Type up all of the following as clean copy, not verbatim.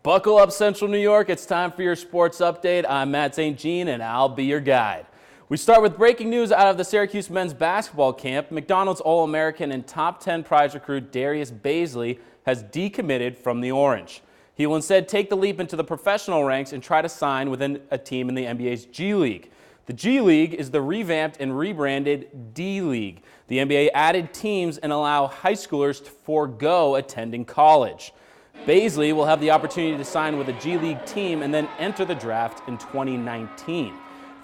Buckle up, Central New York. It's time for your sports update. I'm Matt St. Jean, and I'll be your guide. We start with breaking news out of the Syracuse men's basketball camp. McDonald's All-American and top 10 prize recruit Darius Baisley has decommitted from the Orange. He will instead take the leap into the professional ranks and try to sign within a team in the NBA's G League. The G League is the revamped and rebranded D League. The NBA added teams and allow high schoolers to forego attending college. Baisley will have the opportunity to sign with a G League team and then enter the draft in 2019.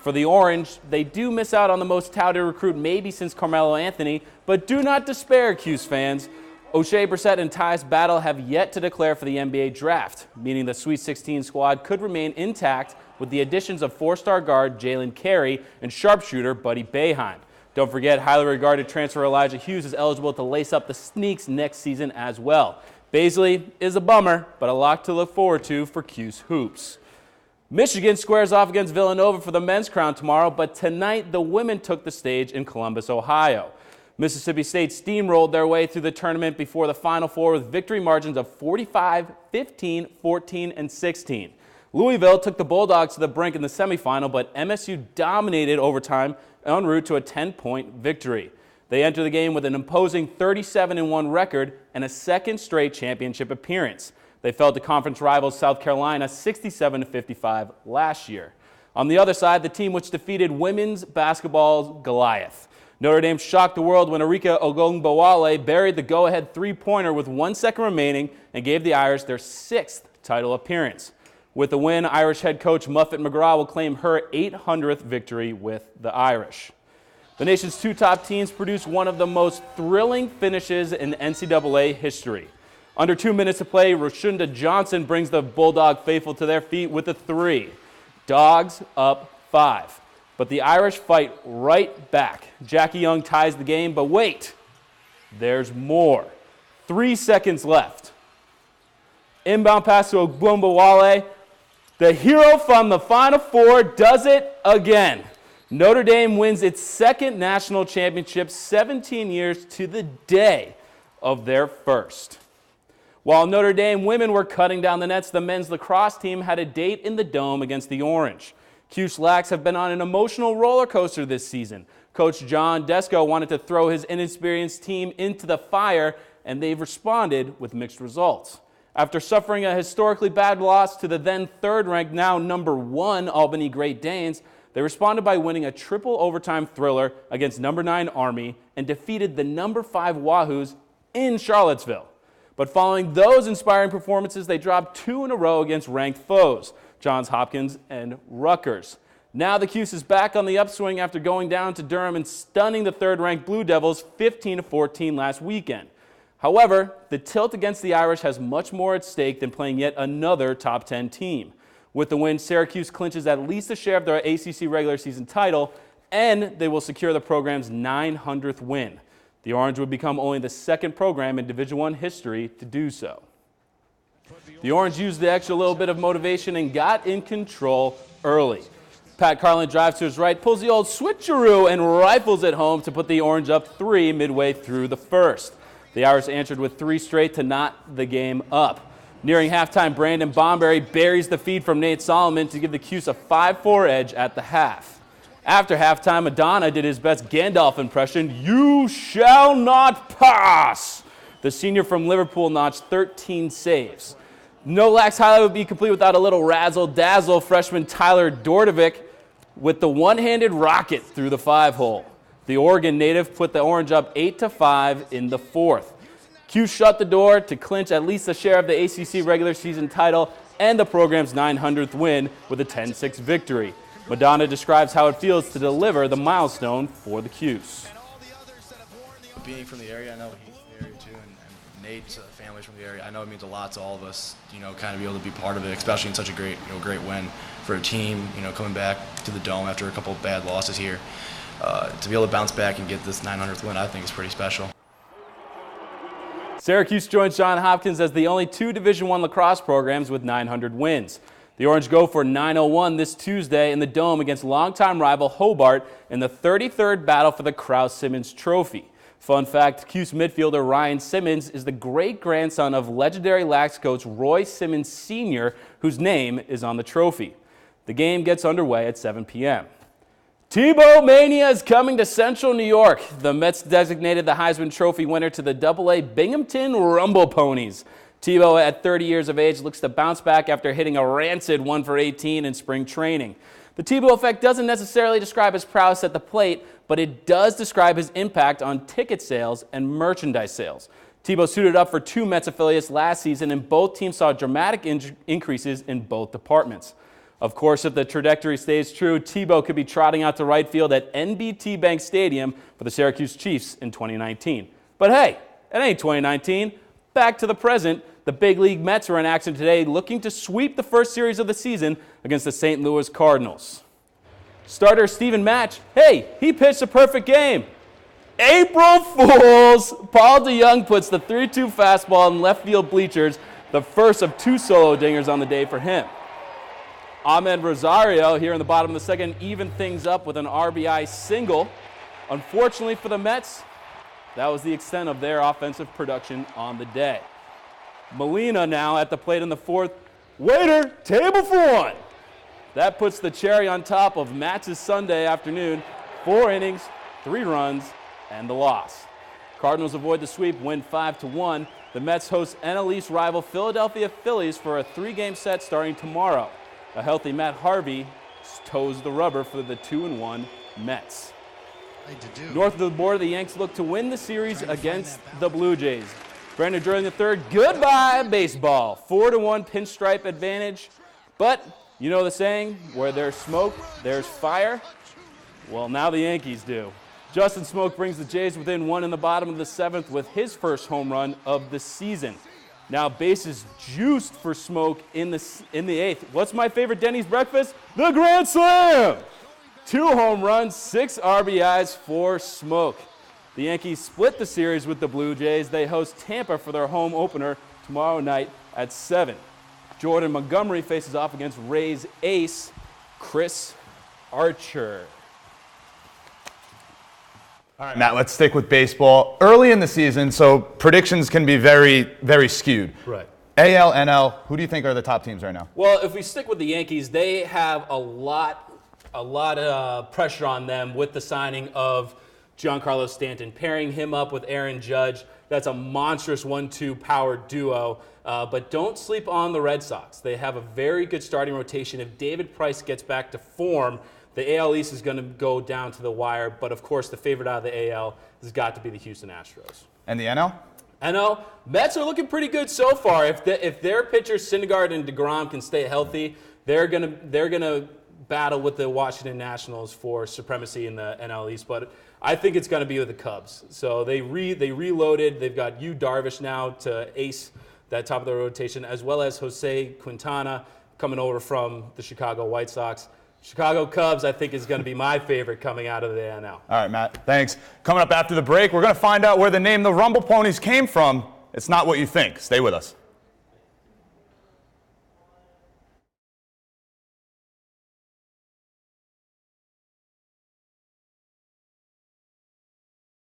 For the Orange, they do miss out on the most touted recruit maybe since Carmelo Anthony, but do not despair, Cuse fans. O'Shea Brissett and Tyus Battle have yet to declare for the NBA draft, meaning the Sweet 16 squad could remain intact with the additions of four-star guard Jalen Carey and sharpshooter Buddy Boeheim. Don't forget, highly regarded transfer Elijah Hughes is eligible to lace up the Sneaks next season as well. Baisley is a bummer, but a lot to look forward to for Cuse Hoops. Michigan squares off against Villanova for the men's crown tomorrow, but tonight the women took the stage in Columbus, Ohio. Mississippi State steamrolled their way through the tournament before the Final Four with victory margins of 45, 15, 14, and 16. Louisville took the Bulldogs to the brink in the semifinal, but MSU dominated overtime en route to a 10-point victory. They enter the game with an imposing 37-1 record and a second straight championship appearance. They fell to conference rivals South Carolina 67-55 last year. On the other side, the team which defeated women's basketball's Goliath. Notre Dame shocked the world when Arika Ogunbowale buried the go-ahead three-pointer with 1 second remaining and gave the Irish their 6th title appearance. With the win, Irish head coach Muffet McGraw will claim her 800th victory with the Irish. The nation's two top teams produced one of the most thrilling finishes in NCAA history. Under 2 minutes to play, Roshunda Johnson brings the Bulldog faithful to their feet with a three. Dogs up 5. But the Irish fight right back. Jackie Young ties the game, but wait, there's more. 3 seconds left. Inbound pass to Ogunbowale. The hero from the Final Four does it again. Notre Dame wins its second national championship 17 years to the day of their first. While Notre Dame women were cutting down the nets, the men's lacrosse team had a date in the Dome against the Orange. Cuse Lax have been on an emotional roller coaster this season. Coach John Desko wanted to throw his inexperienced team into the fire, and they've responded with mixed results. After suffering a historically bad loss to the then third-ranked, now number 1 Albany Great Danes, they responded by winning a triple overtime thriller against number 9 Army and defeated the number 5 Wahoos in Charlottesville. But following those inspiring performances, they dropped 2 in a row against ranked foes, Johns Hopkins and Rutgers. Now the Cuse is back on the upswing after going down to Durham and stunning the third-ranked Blue Devils 15-14 last weekend. However, the tilt against the Irish has much more at stake than playing yet another top 10 team. With the win, Syracuse clinches at least a share of their ACC regular season title, and they will secure the program's 900th win. The Orange would become only the second program in Division I history to do so. The Orange used the extra little bit of motivation and got in control early. Pat Carlin drives to his right, pulls the old switcheroo, and rifles it home to put the Orange up 3 midway through the first. The Irish answered with 3 straight to knot the game up. Nearing halftime, Brandon Bomberry buries the feed from Nate Solomon to give the Cuse a 5-4 edge at the half. After halftime, Madonna did his best Gandalf impression, "You shall not pass." The senior from Liverpool notched 13 saves. No Lax highlight would be complete without a little razzle-dazzle freshman Tyler Dordovic with the one-handed rocket through the 5-hole. The Oregon native put the Orange up 8-5 in the fourth. Cuse shut the door to clinch at least a share of the ACC regular season title and the program's 900th win with a 10-6 victory. Madonna describes how it feels to deliver the milestone for the Cuse. Being from the area, I know he's from the area too, and Nate's family's from the area. I know it means a lot to all of us, kind of be able to be part of it, especially in such a great win for a team, coming back to the Dome after a couple of bad losses here. To be able to bounce back and get this 900th win, I think is pretty special. Syracuse joins Johns Hopkins as the only 2 Division I lacrosse programs with 900 wins. The Orange go for 901 this Tuesday in the Dome against longtime rival Hobart in the 33rd battle for the Krause-Simmons Trophy. Fun fact, Cuse midfielder Ryan Simmons is the great-grandson of legendary Lax coach Roy Simmons Sr., whose name is on the trophy. The game gets underway at 7 p.m. Tebow Mania is coming to Central New York. The Mets designated the Heisman Trophy winner to the AA Binghamton Rumble Ponies. Tebow, at 30 years of age, looks to bounce back after hitting a rancid 1 for 18 in spring training. The Tebow effect doesn't necessarily describe his prowess at the plate, but it does describe his impact on ticket sales and merchandise sales. Tebow suited up for 2 Mets affiliates last season, and both teams saw dramatic increases in both departments. Of course, if the trajectory stays true, Tebow could be trotting out to right field at NBT Bank Stadium for the Syracuse Chiefs in 2019. But hey, it ain't 2019. Back to the present. The big league Mets are in action today, looking to sweep the first series of the season against the St. Louis Cardinals. Starter Steven Match, hey, he pitched a perfect game. April Fools! Paul DeYoung puts the 3-2 fastball in left field bleachers, the first of 2 solo dingers on the day for him. Ahmed Rosario, here in the bottom of the second, evened things up with an RBI single. Unfortunately for the Mets, that was the extent of their offensive production on the day. Molina now at the plate in the 4th. Waiter, table for 1. That puts the cherry on top of Matt's Sunday afternoon. 4 innings, 3 runs, and the loss. Cardinals avoid the sweep, win 5-1. The Mets host NL East rival Philadelphia Phillies for a 3-game set starting tomorrow. A healthy Matt Harvey toes the rubber for the 2-1 Mets. North of the border, the Yanks look to win the series against the Blue Jays. Brandon Drury III, goodbye baseball. 4-1 pinstripe advantage. But you know the saying, where there's smoke, there's fire. Well, now the Yankees do. Justin Smoke brings the Jays within 1 in the bottom of the 7th with his first home run of the season. Now bases juiced for Smoke in the 8th. What's my favorite Denny's breakfast? The Grand Slam! 2 home runs, 6 RBIs for Smoke. The Yankees split the series with the Blue Jays. They host Tampa for their home opener tomorrow night at 7. Jordan Montgomery faces off against Rays ace Chris Archer. All right, Matt, let's stick with baseball. Early in the season, so predictions can be very, very skewed. Right. AL, NL, who do you think are the top teams right now? Well, if we stick with the Yankees, they have a lot of pressure on them with the signing of Giancarlo Stanton, pairing him up with Aaron Judge. That's a monstrous 1-2 power duo. But don't sleep on the Red Sox. They have a very good starting rotation. If David Price gets back to form, the AL East is going to go down to the wire. But, of course, the favorite out of the AL has got to be the Houston Astros. And the NL? NL, Mets are looking pretty good so far. If their pitchers Syndergaard and DeGrom can stay healthy, they're gonna battle with the Washington Nationals for supremacy in the NL East. But I think it's going to be with the Cubs. So they reloaded. They've got Yu Darvish now to ace that top of the rotation, as well as Jose Quintana coming over from the Chicago White Sox. Chicago Cubs, I think, is going to be my favorite coming out of the NL. All right, Matt, thanks. Coming up after the break, we're going to find out where the name the Rumble Ponies came from. It's not what you think. Stay with us.